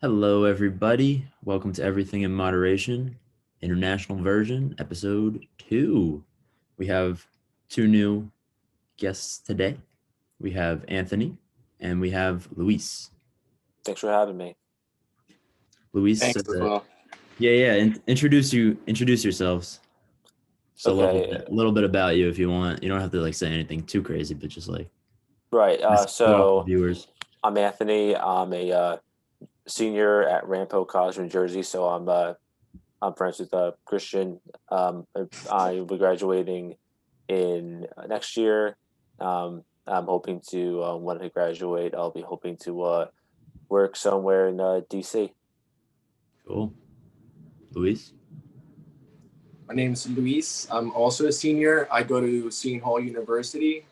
Hello, everybody. Welcome to Everything in Moderation, International Version, Episode 2. We have two new guests today. We have Anthony and we have Luis. Thanks for having me. Luis, Thanks as well. introduce yourselves. Just Okay, a little bit about you if you want. You don't have to say anything too crazy, but just right. show off the So viewers. I'm Anthony. I'm a senior at Rampo College, New Jersey. So I'm friends with Christian. I will be graduating in next year. I'm hoping to when I graduate, I'll be hoping to work somewhere in DC. Cool. Luis? My name is Luis. I'm also a senior. I go to Seton Hall University.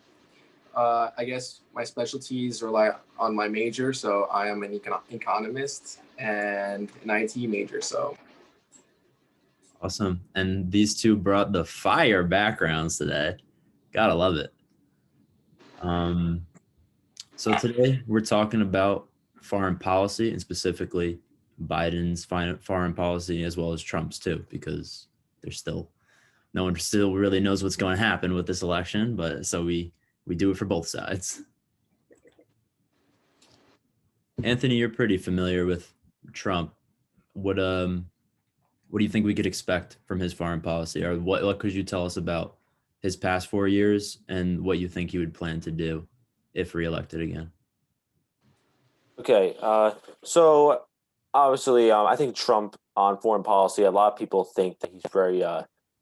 I guess my specialties rely on my major, so I am an economist and an IT major. So Awesome. And these two brought the fire backgrounds today. Gotta love it. So today we're talking about foreign policy and specifically Biden's foreign policy as well as Trump's too, because there's still no one still really knows what's going to happen with this election. But so we do it for both sides. Anthony, you're pretty familiar with Trump. What do you think we could expect from his foreign policy, or what could you tell us about his past 4 years and what you think he would plan to do if reelected again? Okay, so obviously, I think Trump on foreign policy. A lot of people think that he's very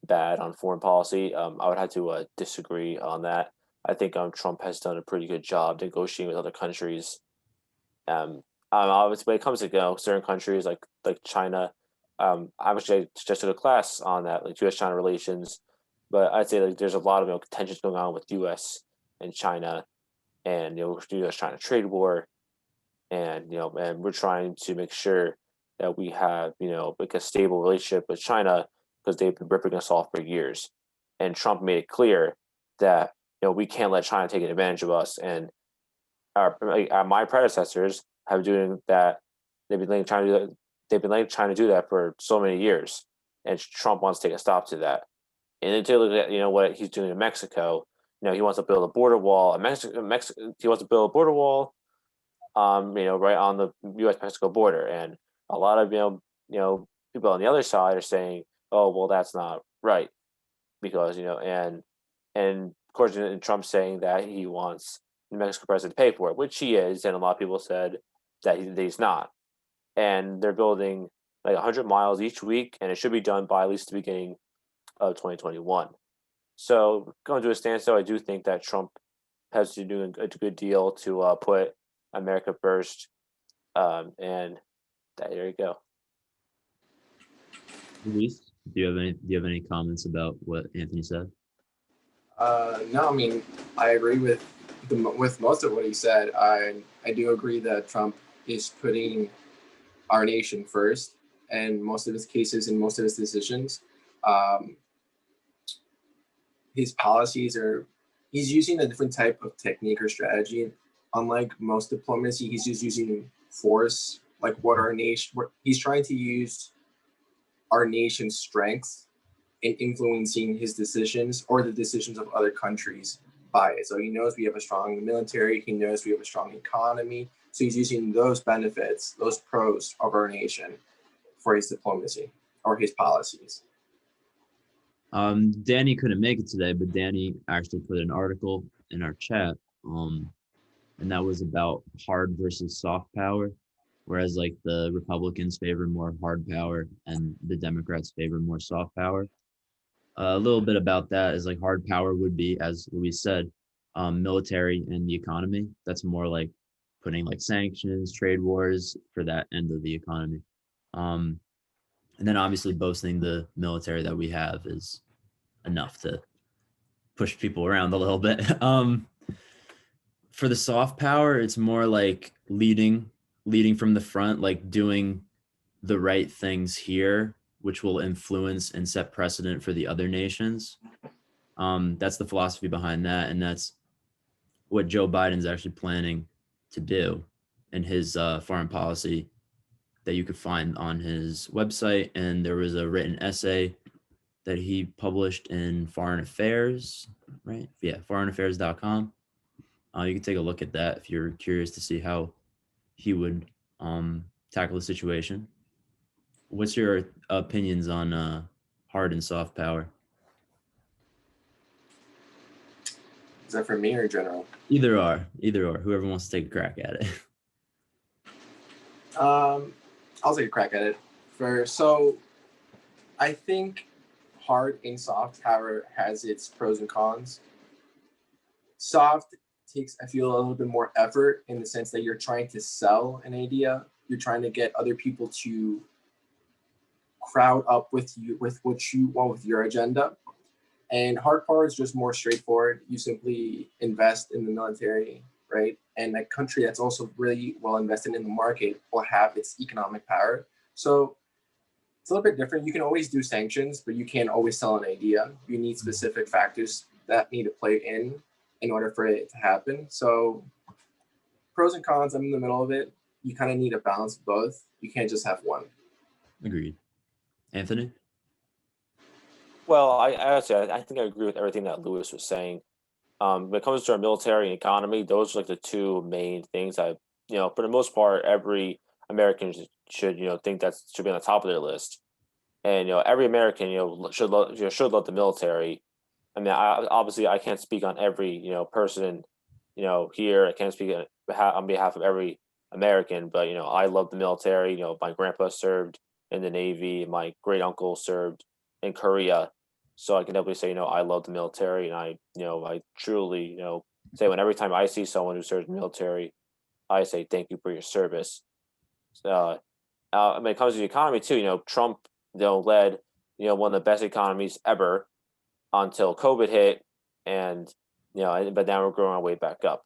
bad on foreign policy. I would have to disagree on that. I think Trump has done a pretty good job negotiating with other countries. Obviously, when it comes to certain countries like China, obviously I just took a class on that, like U.S.-China relations. But I'd say like there's a lot of tensions going on with U.S. and China, and U.S.-China trade war, and and we're trying to make sure that we have like a stable relationship with China because they've been ripping us off for years, and Trump made it clear that we can't let China take advantage of us, and my predecessors have been doing that. They've been letting China do that. They've been letting China do that for so many years, and Trump wants to take a stop to that. And then to look at what he's doing in Mexico. He wants to build a border wall. He wants to build a border wall right on the U.S. Mexico border. And a lot of people on the other side are saying, "Oh, well, that's not right," because and of course, Trump's saying that he wants the Mexico president to pay for it, which he is, and a lot of people said that he's not. And they're building like 100 miles each week, and it should be done by at least the beginning of 2021. So going to a standstill, I do think that Trump has to do a good deal to put America first. And there you go. Luis, do you have any comments about what Anthony said? no, I mean I agree with most of what he said. I do agree that Trump is putting our nation first, and most of his cases and most of his decisions. Um, his policies are he's using a different type of technique or strategy. Unlike most diplomacy, he's just using force, like he's trying to use our nation's strengths in influencing his decisions or the decisions of other countries by it. So he knows we have a strong military, he knows we have a strong economy. So he's using those benefits, those pros of our nation for his diplomacy or his policies. Danny couldn't make it today, but Danny actually put an article in our chat, and that was about hard versus soft power, whereas like the Republicans favor more hard power and the Democrats favor more soft power. A little bit about that is like hard power would be, as Luis said, military and the economy. That's more like putting like sanctions, trade wars for that end of the economy. Um, and then obviously boasting the military that we have is enough to push people around a little bit. For the soft power, it's more like leading from the front, like doing the right things here, which will influence and set precedent for the other nations. That's the philosophy behind that, and that's what Joe Biden's actually planning to do in his foreign policy that you could find on his website, and there was a written essay that he published in Foreign Affairs, right? Yeah, foreignaffairs.com. You can take a look at that if you're curious to see how he would tackle the situation. What's your opinions on hard and soft power? Is that for me or in general? Either or. Whoever wants to take a crack at it. I'll take a crack at it. So I think hard and soft power has its pros and cons. Soft takes, I feel, a little bit more effort in the sense that you're trying to sell an idea. You're trying to get other people to crowd up with you with what you want with your agenda. And hard power is just more straightforward. You simply invest in the military, right? And a country that's also really well invested in the market will have its economic power. So it's a little bit different. You can always do sanctions, but you can't always sell an idea. You need specific factors that need to play in order for it to happen. So pros and cons, I'm in the middle of it. You kind of need a balance of both. You can't just have one. Agreed. Anthony? Well, I think I agree with everything that Lewis was saying. When it comes to our military and economy, those are like the two main things for the most part, every American should think that should be on the top of their list. And every American should love the military. I mean, obviously I can't speak on every person here. I can't speak on behalf of every American, but I love the military. My grandpa served in the Navy. My great uncle served in Korea. So I can definitely say, I love the military, and I truly, say every time I see someone who serves in the military, I say thank you for your service. When it comes to the economy too, Trump, led, one of the best economies ever until COVID hit, and but now we're growing our way back up.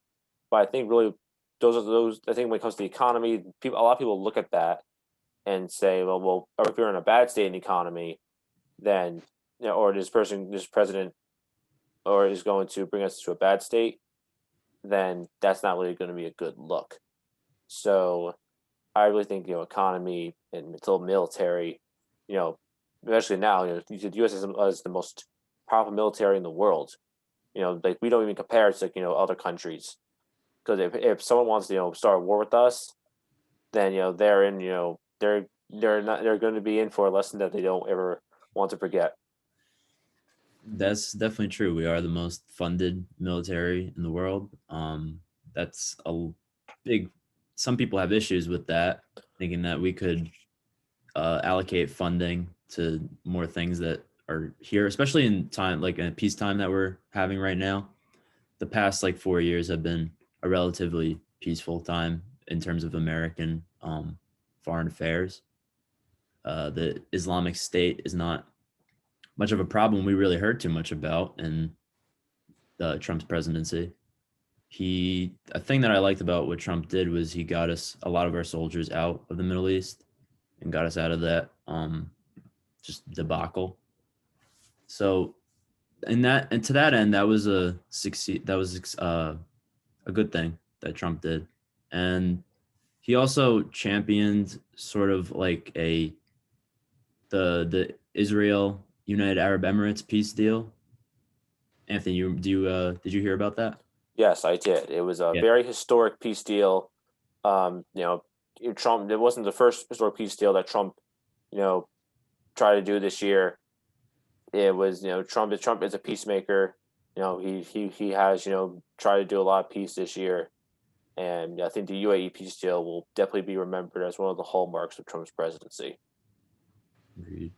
But I think really those. I think when it comes to the economy, a lot of people look at that and say, well, if you're in a bad state in the economy, then or this president, or is going to bring us to a bad state, then that's not really going to be a good look. So I really think economy and until military, especially now, the U.S. is the most powerful military in the world. Like we don't even compare it to other countries, because if someone wants to start a war with us, then they're in they're going to be in for a lesson that they don't ever want to forget. That's definitely true. We are the most funded military in the world. That's a big. Some people have issues with that, thinking that we could allocate funding to more things that are here, especially in time like in peacetime that we're having right now. The past 4 years have been a relatively peaceful time in terms of American foreign affairs. The Islamic State is not much of a problem we really heard too much about in Trump's presidency. A thing that I liked about what Trump did was he got us a lot of our soldiers out of the Middle East and got us out of that just debacle. So to that end, that was a good thing that Trump did. And he also championed sort of like the Israel United Arab Emirates peace deal. Anthony, did you hear about that? Yes, I did. It was a very historic peace deal. Trump. It wasn't the first historic peace deal that Trump, tried to do this year. It was, Trump is a peacemaker. He has tried to do a lot of peace this year, and I think the UAE peace deal will definitely be remembered as one of the hallmarks of Trump's presidency. Agreed.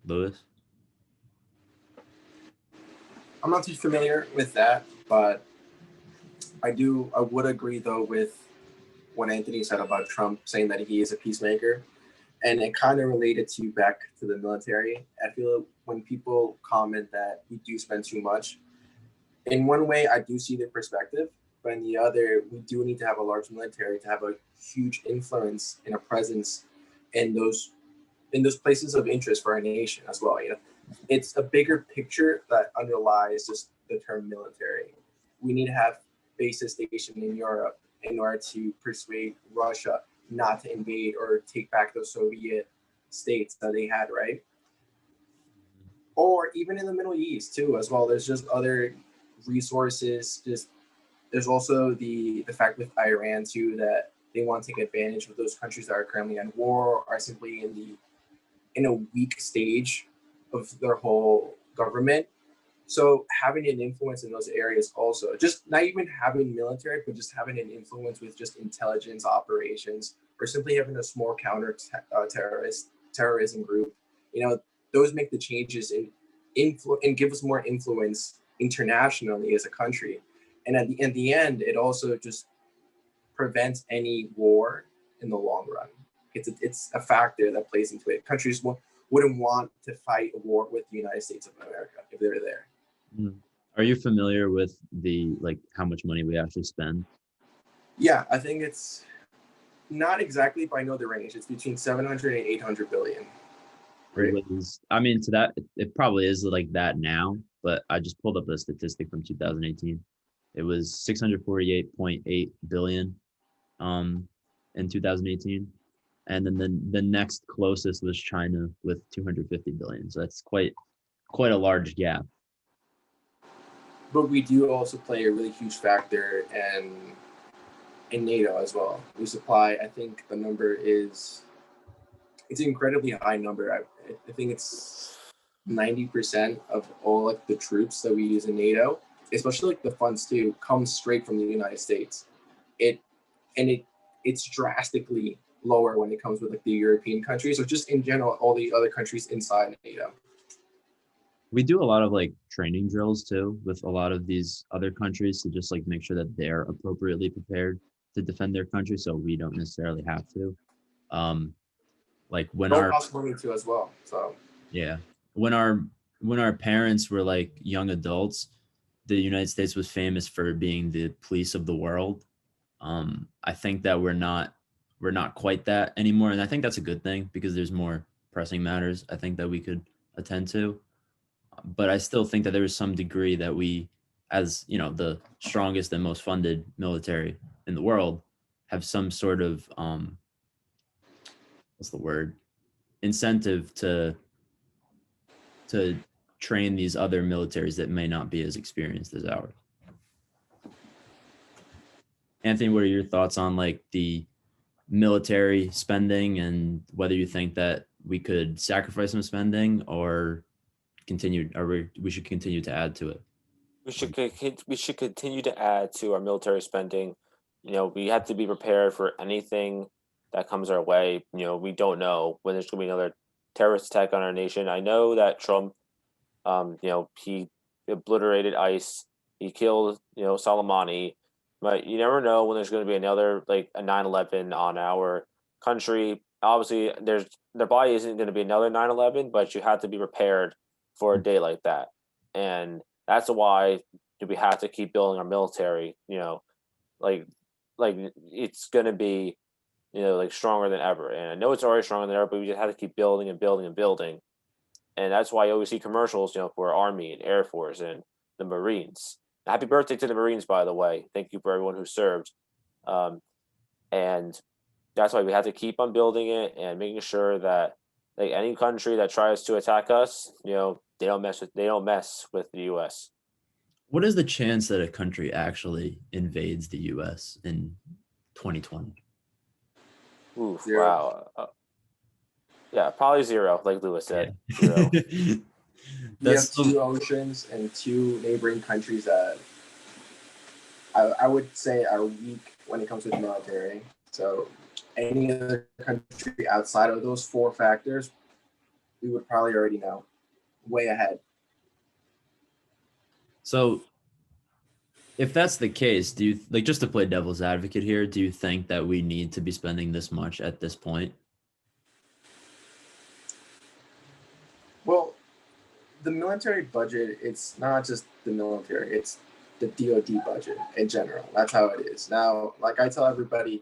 Lewis? I'm not too familiar with that, but I would agree though with what Anthony said about Trump saying that he is a peacemaker, and it kind of related back to the military. I feel when people comment that we do spend too much, in one way I do see the perspective, but in the other, we do need to have a large military to have a huge influence and a presence in those places of interest for our nation as well. It's a bigger picture that underlies just the term military. We need to have bases stationed in Europe in order to persuade Russia not to invade or take back those Soviet states that they had, right? Or even in the Middle East too, as well. There's just other resources. Just there's also the fact with Iran too that they want to take advantage of those countries that are currently at war, are simply in a weak stage of their whole government. So having an influence in those areas also, just not even having military, but just having an influence with just intelligence operations, or simply having a small terrorism group, those make the changes and give us more influence internationally as a country. And in the end, it also just prevents any war in the long run. It's a factor that plays into it. Countries wouldn't want to fight a war with the United States of America if they're there. Are you familiar with how much money we actually spend? Yeah, I think it's not exactly, but I know the range. It's between 700 and 800 billion. Right? To that, it probably is like that now, but I just pulled up a statistic from 2018. It was 648.8 billion in 2018. And then the next closest was China with 250 billion. So that's quite a large gap. But we do also play a really huge factor in NATO as well. We supply, I think the number it's an incredibly high number. I think it's 90% of all the troops that we use in NATO, especially the funds too, come straight from the United States. It's drastically lower when it comes with the European countries, or just in general all the other countries inside NATO. We do a lot of training drills too with a lot of these other countries to just make sure that they're appropriately prepared to defend their country, so we don't necessarily have to. When our possibility too as well. So yeah, when our parents were young adults, the United States was famous for being the police of the world. I think that we're not quite that anymore, and I think that's a good thing because there's more pressing matters I think that we could attend to. But I still think that there is some degree that we, as the strongest and most funded military in the world, have some sort of what's the word, incentive to train these other militaries that may not be as experienced as ours. Anthony, what are your thoughts on the military spending and whether you think that we could sacrifice some spending or we should continue to add to it? We should continue to add to our military spending. We have to be prepared for anything that comes our way. We don't know when there's going to be another terrorist attack on our nation. I know that Trump, he obliterated ICE, he killed, Soleimani, but you never know when there's going to be another a 9/11 on our country. Obviously, there probably isn't going to be another 9/11, but you have to be prepared for a day like that, and that's why we have to keep building our military. It's going to be, stronger than ever. And I know it's already stronger than ever, but we just have to keep building and building and building. And that's why you always see commercials, for Army and Air Force and the Marines. Happy birthday to the Marines, by the way. Thank you for everyone who served. And that's why we have to keep on building it and making sure that any country that tries to attack us, they don't mess with the U.S. What is the chance that a country actually invades the U.S. in 2020? Oof, wow. Yeah, probably zero, like Lewis said. Yeah. We have two oceans and two neighboring countries that I would say are weak when it comes to the military. So any other country outside of those four factors, we would probably already know way ahead. So if that's the case, do you just to play devil's advocate here, do you think that we need to be spending this much at this point? Well, the military budget, it's not just the military, it's the DoD budget in general. That's how it is. Now, like I tell everybody,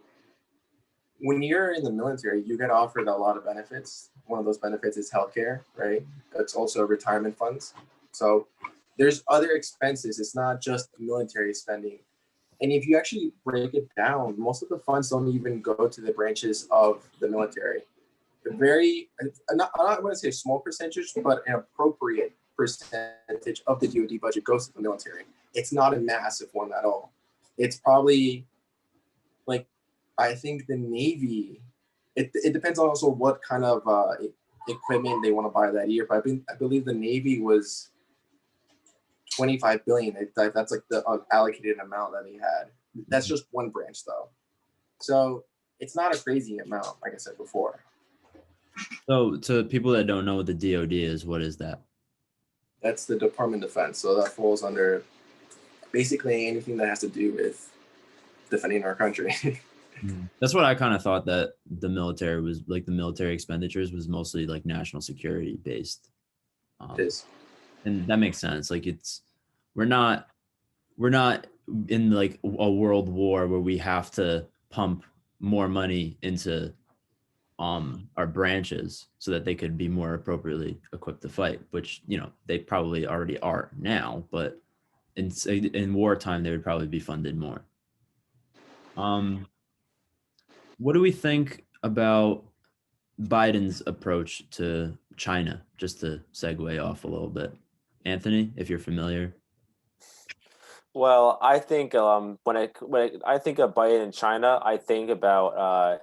when you're in the military, you get offered a lot of benefits. One of those benefits is healthcare, right? It's also retirement funds. So there's other expenses. It's not just military spending. And if you actually break it down, most of the funds don't even go to the branches of the military. I'm not going to say a small percentage, but an appropriate percentage of the DoD budget goes to the military. It's not a massive one at all. It's probably like, I think the Navy, it depends on also what kind of equipment they want to buy that year. But I believe the Navy was 25 billion. That's like the allocated amount that they had. That's just one branch though. So it's not a crazy amount, like I said before. So to people that don't know what the DoD is, what is that? That's the Department of Defense. So that falls under basically anything that has to do with defending our country. That's what I kind of thought, that the military was like, the military expenditures was mostly like national security based. It is. And that makes sense. Like we're not in like a world war where we have to pump more money into our branches so that they could be more appropriately equipped to fight, which, you know, they probably already are now, but in wartime they would probably be funded more. What do we think about Biden's approach to China? Just to segue off a little bit, Anthony, if you're familiar. Well, I think I think of Biden and China, I think about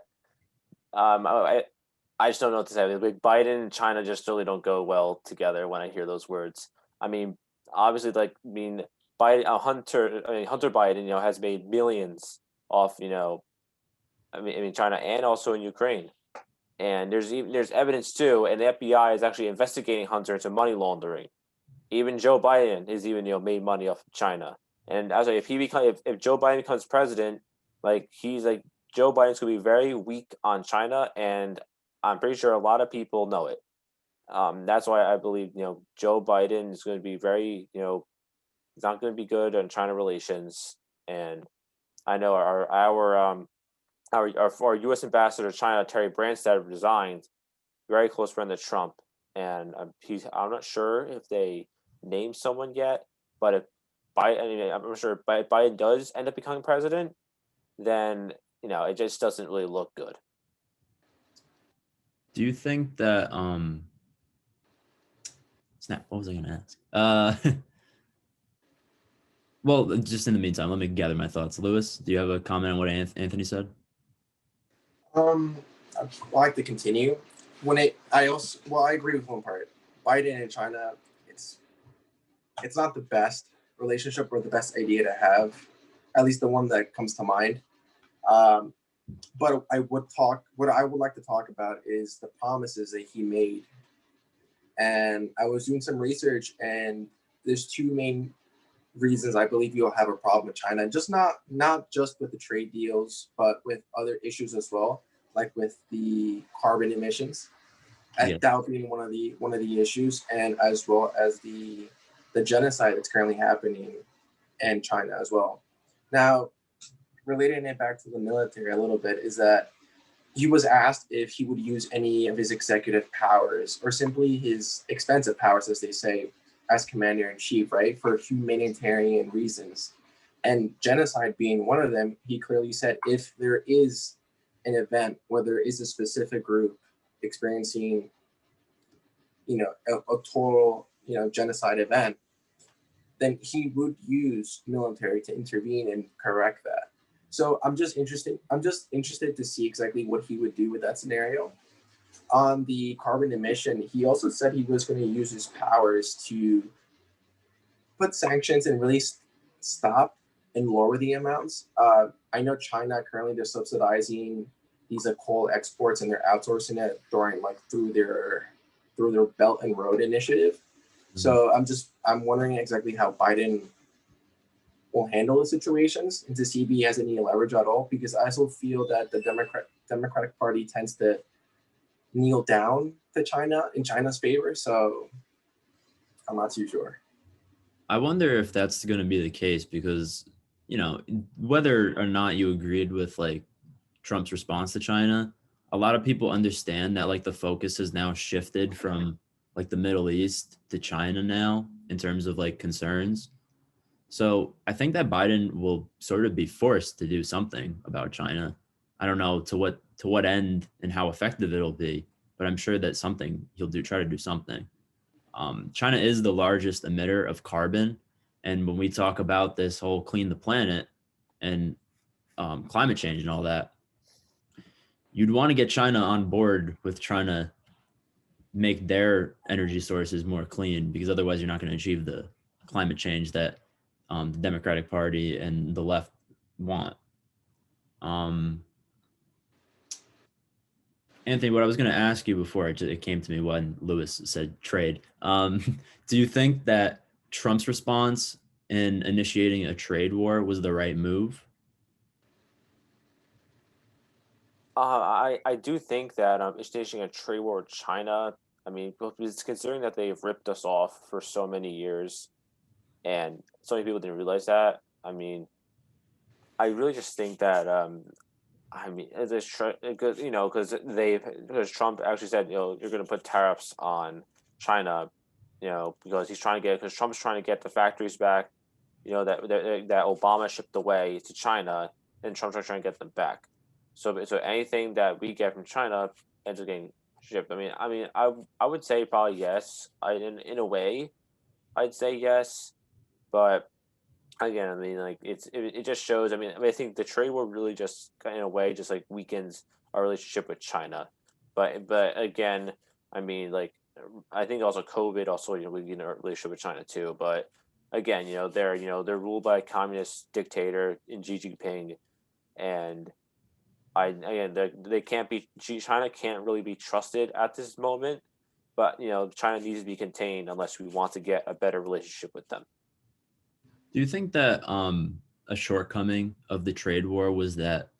I just don't know what to say. Like, Biden and China just really don't go well together when I hear those words. I mean, obviously, Biden, Hunter Biden, has made millions off, China and also in Ukraine. And there's evidence too, and the FBI is actually investigating Hunter into money laundering. Even Joe Biden is made money off of China. And I was like, if Joe Biden becomes president, Joe Biden's going to be very weak on China, and I'm pretty sure a lot of people know it. That's why I believe Joe Biden is going to be very he's not going to be good on China relations. And I know our U.S. ambassador to China, Terry Branstad, resigned. Very close friend of Trump, and I'm not sure if they named someone yet, but if I'm sure if Biden does end up becoming president, then it just doesn't really look good. Do you think that snap? What was I going to ask? Well, just in the meantime, let me gather my thoughts. Lewis, do you have a comment on what Anthony said? I'd like to continue. I agree with one part. Biden and China, it's not the best relationship or the best idea to have, at least the one that comes to mind. But what I would like to talk about is the promises that he made. And I was doing some research, and there's two main reasons I believe you'll have a problem with China, and just not just with the trade deals, but with other issues as well, like with the carbon emissions. Yeah. That being one of the issues, and as well as the genocide that's currently happening in China as well. Now, relating it back to the military a little bit, is that he was asked if he would use any of his executive powers or simply his expensive powers, as they say, as commander-in-chief, right, for humanitarian reasons. And genocide being one of them, he clearly said if there is an event where there is a specific group experiencing, a total, genocide event, then he would use military to intervene and correct that. So I'm just interested to see exactly what he would do with that scenario. On the carbon emission, he also said he was going to use his powers to put sanctions and really stop and lower the amounts. I know China currently, they're subsidizing these coal exports, and they're outsourcing it through their Belt and Road Initiative. Mm-hmm. So I'm wondering exactly how Biden will handle the situations and to see if he has any leverage at all, because I also feel that the Democratic Party tends to kneel down to China in China's favor. So I'm not too sure. I wonder if that's going to be the case, because, whether or not you agreed with Trump's response to China, a lot of people understand that the focus has now shifted from the Middle East to China now in terms of concerns. So I think that Biden will sort of be forced to do something about China. I don't know to what end and how effective it'll be, but I'm sure that something he'll do try to do something. China is the largest emitter of carbon, and when we talk about this whole clean the planet and climate change and all that, you'd want to get China on board with trying to make their energy sources more clean, because otherwise you're not going to achieve the climate change that the Democratic Party and the left want. Anthony, what I was going to ask you before it came to me when Lewis said trade, do you think that Trump's response in initiating a trade war was the right move? I do think that initiating a trade war with China. I mean, because considering that they've ripped us off for so many years, and so many people didn't realize that. I mean, I really just think that I mean, because because Trump actually said, you're going to put tariffs on China, because because Trump's trying to get the factories back, that Obama shipped away to China, and Trump's trying to get them back. So anything that we get from China ends up getting shipped. I would say probably yes. In a way, I'd say yes, but again, I mean, like it just shows. I think the trade war really just in a way just like weakens our relationship with China. But again, I mean, like I think also COVID also weakened our relationship with China too. But again, they're ruled by a communist dictator in Xi Jinping, and they can't be China can't really be trusted at this moment. But China needs to be contained unless we want to get a better relationship with them. Do you think that a shortcoming of the trade war was that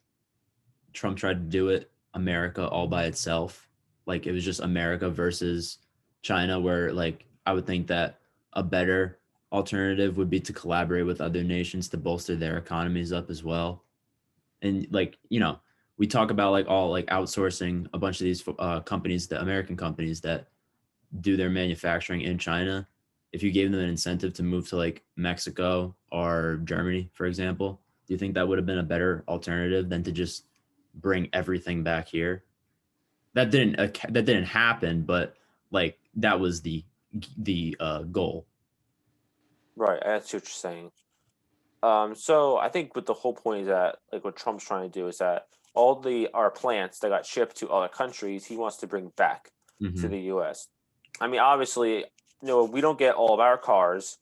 Trump tried to do it America all by itself? Like it was just America versus China, where like I would think that a better alternative would be to collaborate with other nations to bolster their economies up as well. And like, we talk about like all like outsourcing a bunch of these companies, the American companies that do their manufacturing in China. If you gave them an incentive to move to like Mexico or Germany, for example, do you think that would have been a better alternative than to just bring everything back here? That didn't happen, but like that was the goal. Right, I see what you're saying. So I think what the whole point is that like what Trump's trying to do is that all the our plants that got shipped to other countries, he wants to bring back to Mm-hmm. the U.S. I mean, obviously, we don't get all of our cars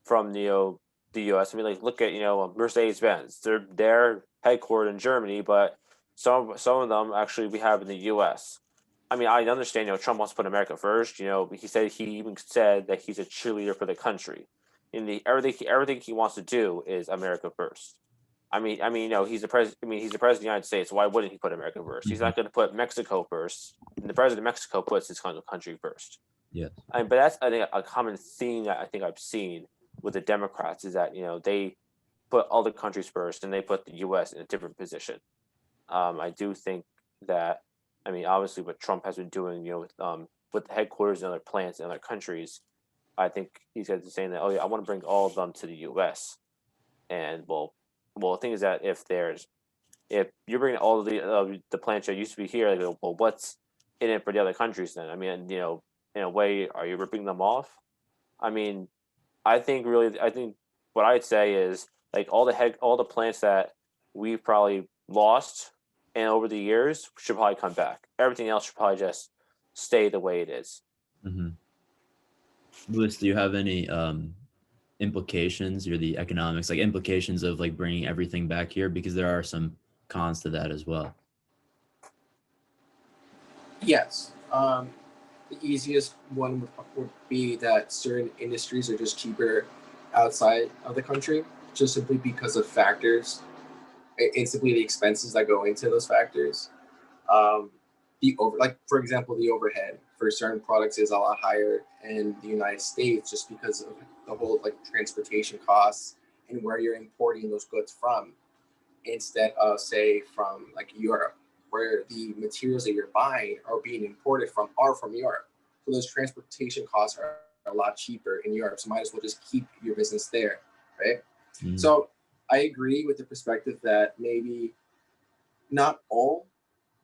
from the U.S. I mean, like look at Mercedes Benz. They're headquartered in Germany, but some of them actually we have in the U.S. I mean, I understand. Trump wants to put America first. He even said that he's a cheerleader for the country. In the everything he wants to do is America first. He's the president. He's the president of the United States. So why wouldn't he put America 1st? He's Mm-hmm. not going to put Mexico first. And the president of Mexico puts his country first. Yeah. But that's I think a common theme that I think I've seen with the Democrats is that they put other countries first and they put the U.S. in a different position. I do think that obviously what Trump has been doing, with the headquarters and other plants in other countries, I think he's saying that, oh yeah, I want to bring all of them to the U.S. And the thing is that if you're bringing all of the plants that used to be here, like, well, what's in it for the other countries then? I mean, in a way, are you ripping them off? I mean, I think what I'd say is like all the plants that we've probably lost and over the years should probably come back. Everything else should probably just stay the way it is. Mm-hmm. Louis, do you have any implications or the economics, like implications of like bringing everything back here? Because there are some cons to that as well. Yes. The easiest one would be that certain industries are just cheaper outside of the country, just simply because of factors, and simply the expenses that go into those factors. For example, the overhead for certain products is a lot higher in the United States, just because of the whole like transportation costs and where you're importing those goods from, instead of say from like Europe, where the materials that you're buying are being imported from Europe. So those transportation costs are a lot cheaper in Europe. So might as well just keep your business there, right? Mhm. So I agree with the perspective that maybe not all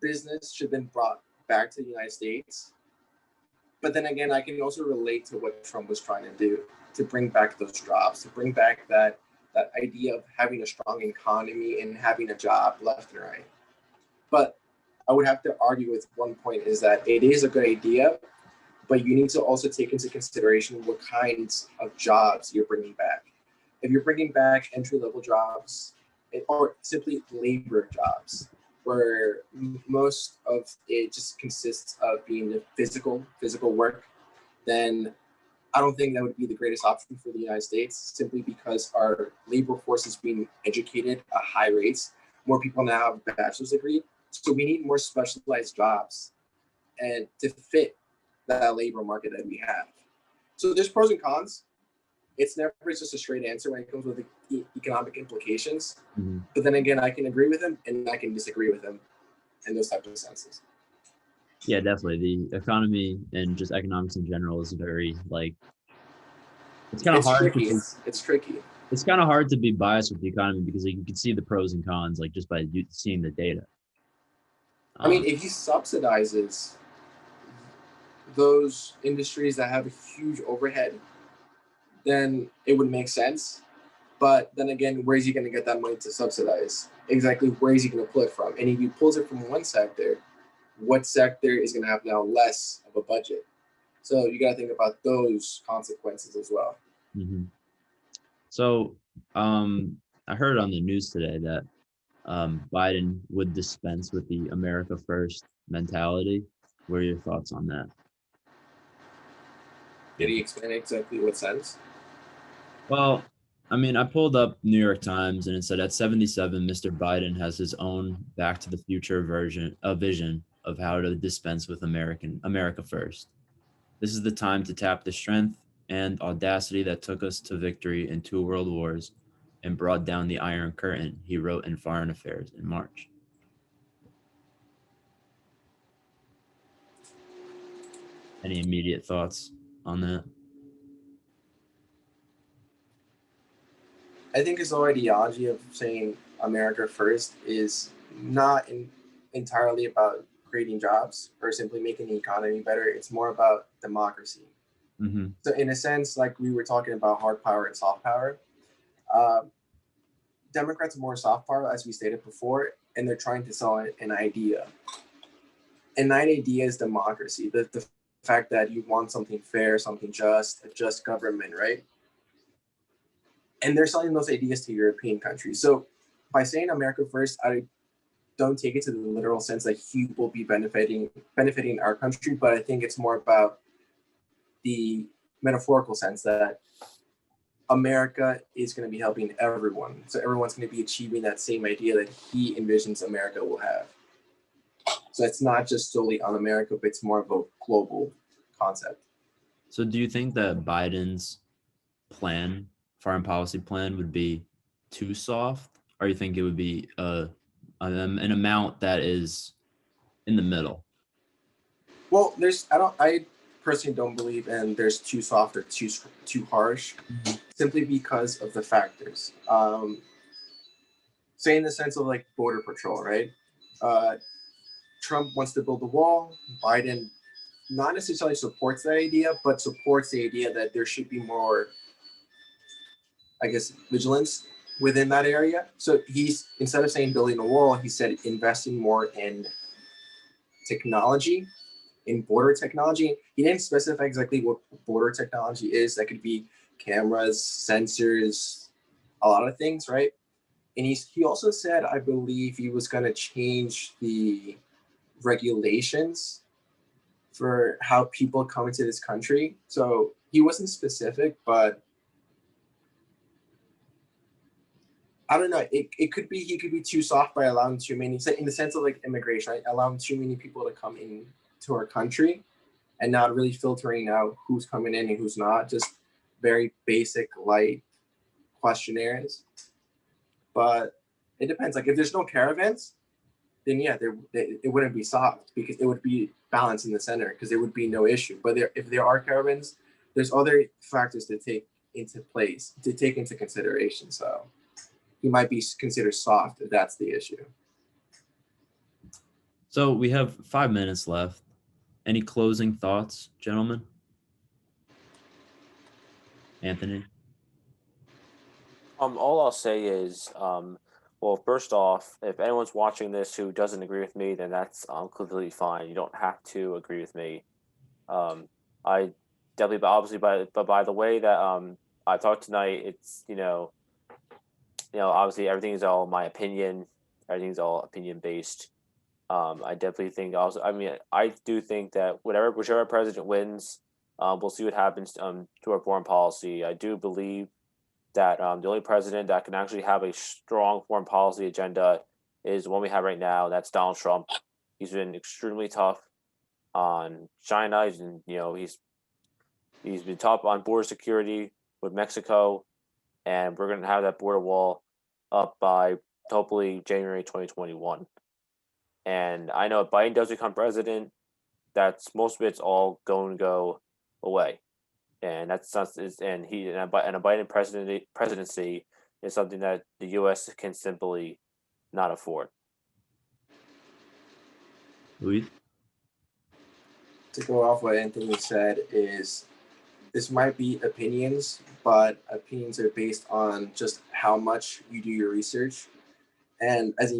business should have been brought back to the United States. But then again, I can also relate to what Trump was trying to do, to bring back those jobs, to bring back that idea of having a strong economy and having a job left and right. But I would have to argue with one point is that it is a good idea, but you need to also take into consideration what kinds of jobs you're bringing back. If you're bringing back entry level jobs or simply labor jobs, where most of it just consists of being the physical work, then I don't think that would be the greatest option for the United States, simply because our labor force is being educated at high rates. More people now have a bachelor's degree, so we need more specialized jobs and to fit that labor market that we have. So there's pros and cons. It's never just a straight answer when it comes with the economic implications. Mhm. But then again, I can agree with him and I can disagree with him in those types of senses. Yeah, definitely. The economy and just economics in general is very like it's kind of It's hard to tricky. be, It's tricky. it's kind of hard to be biased with the economy because like, you can see the pros and cons like just by seeing the data. I mean, if he subsidizes those industries that have a huge overhead, then it would make sense. But then again, where is he going to get that money to subsidize? Exactly, where is he going to pull it from? And if he pulls it from one sector, what sector is going to have now less of a budget? So you got to think about those consequences as well. Mhm. So, I heard on the news today that Biden would dispense with the America First mentality. What are your thoughts on that? Did he explain exactly what sense? Well, I mean, I pulled up New York Times and it said at 77, Mr. Biden has his own Back to the Future vision of how to dispense with America First. This is the time to tap the strength and audacity that took us to victory in 2 world wars and brought down the Iron Curtain, he wrote in Foreign Affairs in March. Any immediate thoughts on that? I think his whole ideology of saying America first is not entirely about creating jobs or simply making the economy better. It's more about democracy. Mm-hmm. So, in a sense, like we were talking about hard power and soft power, uh, Democrats are more soft power, as we stated before, and they're trying to sell an idea. And that idea is democracy, the fact that you want something fair, something just, a just government, right? And they're selling those ideas to European countries. So by saying America first, I don't take it to the literal sense that he will be benefiting our country, but I think it's more about the metaphorical sense that America is going to be helping everyone. So everyone's going to be achieving that same idea that he envisions America will have. So it's not just solely on America, but it's more of a global concept. So, do you think that Biden's foreign policy plan, would be too soft, or you think it would be an amount that is in the middle? Well, I personally don't believe in there's too soft or too harsh, simply because of the factors. Say in the sense of like border patrol, right? Uh, Trump wants to build a wall. Biden not necessarily supports that idea, but supports the idea that there should be more, I guess, vigilance within that area. So he's, instead of saying building a wall, he said investing more in technology, in border technology. He didn't specify exactly what border technology is. That could be cameras, sensors, a lot of things, right? And he also said, I believe he was going to change the regulations for how people come into this country. So he wasn't specific, but I don't know. It could be he could be too soft by allowing too many, in the sense of like immigration, right? Allowing too many people to come in to our country and not really filtering out who's coming in and who's not. Just very basic, light questionnaires. But it depends. Like if there's no caravans, then yeah, it wouldn't be soft because it would be balanced in the center because there would be no issue. But if there are caravans, there's other factors to take into place to take into consideration. So he might be considered soft if that's the issue. So we have 5 minutes left. Any closing thoughts, gentlemen? Anthony? All I'll say is, well, first off, if anyone's watching this who doesn't agree with me, then that's completely fine. You don't have to agree with me. I definitely, but obviously, but by the way that I talked tonight, it's obviously everything is all my opinion. Everything's all opinion based. I definitely think also. I mean, I do think that whichever president wins, we'll see what happens to our foreign policy. I do believe that the only president that can actually have a strong foreign policy agenda is the one we have right now. That's Donald Trump. He's been extremely tough on China. He's been tough on border security with Mexico, and we're going to have that border wall up by hopefully January 2021. And I know if Biden does become president, that's most of it's all going to go away. And that's not, and a Biden presidency is something that the U.S. can simply not afford. Luis? To go off what Anthony said is this might be opinions, but opinions are based on just how much you do your research. And as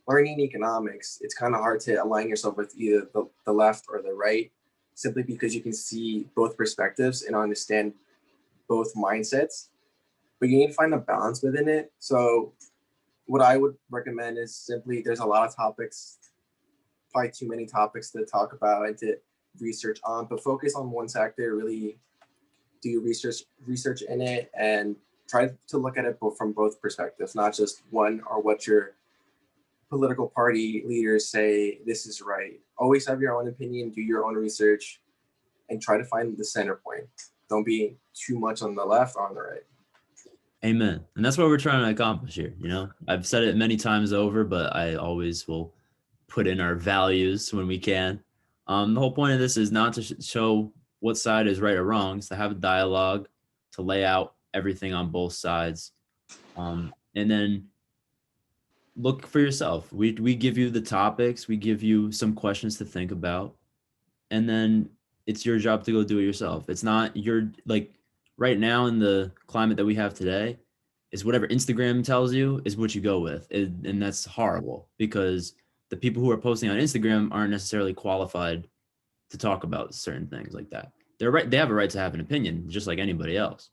learning economics, it's kind of hard to align yourself with either the left or the right, simply because you can see both perspectives and understand both mindsets. But you need to find a balance within it. So what I would recommend is simply there's a lot of topics, probably too many topics to talk about and to research on, but focus on one sector, really do research in it, and try to look at it from both perspectives, not just one or what your political party leaders say this is right. Always have your own opinion, do your own research, and try to find the center point. Don't be too much on the left or on the right. Amen. And that's what we're trying to accomplish here. I've said it many times over, but I always will put in our values when we can. The whole point of this is not to show what side is right or wrong. It's to have a dialogue, to lay out everything on both sides. And then look for yourself. We give you the topics, we give you some questions to think about, and then it's your job to go do it yourself. It's not right now in the climate that we have today, is whatever Instagram tells you is what you go with. And that's horrible, because the people who are posting on Instagram aren't necessarily qualified to talk about certain things like that. They have a right to have an opinion just like anybody else.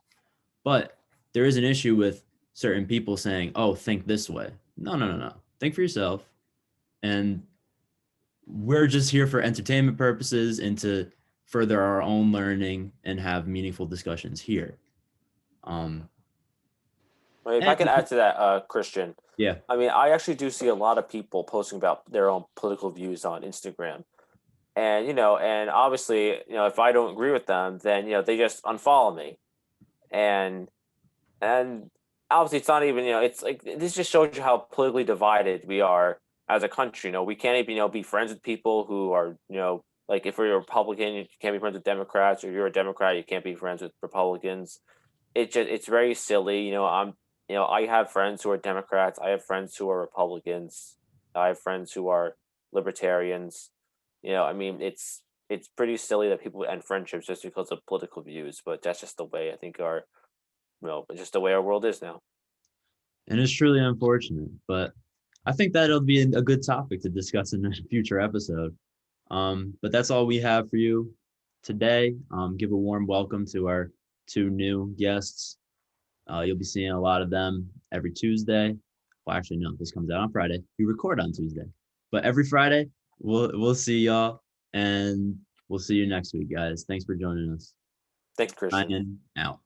But there is an issue with certain people saying, "Oh, think this way." No. Think for yourself. And we're just here for entertainment purposes and to further our own learning and have meaningful discussions here. If I can add to that, Christian. Yeah. I mean, I actually do see a lot of people posting about their own political views on Instagram. And, and obviously, if I don't agree with them, then, they just unfollow me. And obviously it's not even, it's like, this just shows you how politically divided we are as a country. We can't even, be friends with people who are, like if you're a Republican, you can't be friends with Democrats, or you're a Democrat, you can't be friends with Republicans. It's very silly. I have friends who are Democrats. I have friends who are Republicans. I have friends who are libertarians. I mean, it's pretty silly that people end friendships just because of political views, but that's just the way I think just the way our world is now. And it's truly unfortunate, but I think that'll be a good topic to discuss in a future episode. But that's all we have for you today. Give a warm welcome to our 2 new guests. You'll be seeing a lot of them every Tuesday. Well, actually, no, this comes out on Friday. We record on Tuesday, but every Friday we'll see y'all, and we'll see you next week, guys. Thanks for joining us. Thanks, Christian. Signing out.